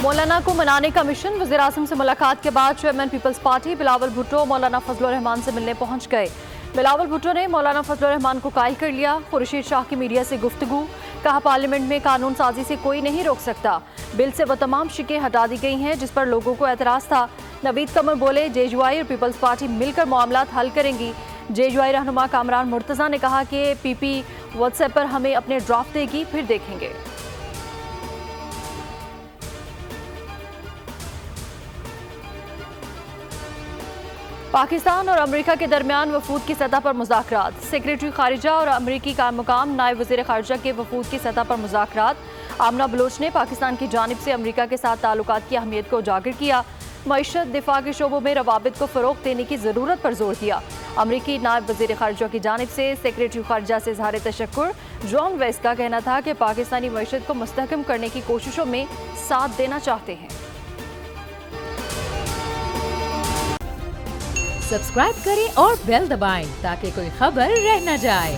مولانا کو منانے کا مشن، وزیر اعظم سے ملاقات کے بعد chairman Peoples Party Bilawal Bhutto Maulana Fazl الرحمان سے ملنے پہنچ گئے۔ بلاول بھٹو نے مولانا فضل الرحمان کو قائل کر لیا۔ خورشید شاہ کی میڈیا سے گفتگو، کہا پارلیمنٹ میں قانون سازی سے کوئی نہیں روک سکتا، بل سے وہ تمام شکیں ہٹا دی گئی ہیں جس پر لوگوں کو اعتراض تھا۔ نوید قمر بولے جے یو آئی اور پیپلز پارٹی مل کر معاملات حل کریں گی۔ جے یو آئی رہنما کامران مرتضیٰ نے کہا کہ پی پی واٹس ایپ پر ہمیں اپنے ڈرافٹ دے گی، پھر دیکھیں گے۔ پاکستان اور امریکہ کے درمیان وفود کی سطح پر مذاکرات، سیکریٹری خارجہ اور امریکی مقام نائب وزیر خارجہ کے وفود کی سطح پر مذاکرات۔ آمنہ بلوچ نے پاکستان کی جانب سے امریکہ کے ساتھ تعلقات کی اہمیت کو اجاگر کیا، معیشت، دفاع کے شعبوں میں روابط کو فروغ دینے کی ضرورت پر زور دیا۔ امریکی نائب وزیر خارجہ کی جانب سے سیکریٹری خارجہ سے اظہار تشکر۔ جان ویس کا کہنا تھا کہ پاکستانی معیشت کو مستحکم کرنے کی کوششوں میں ساتھ دینا چاہتے ہیں۔ سبسکرائب کریں اور بیل دبائیں تاکہ کوئی خبر رہ نہ جائے۔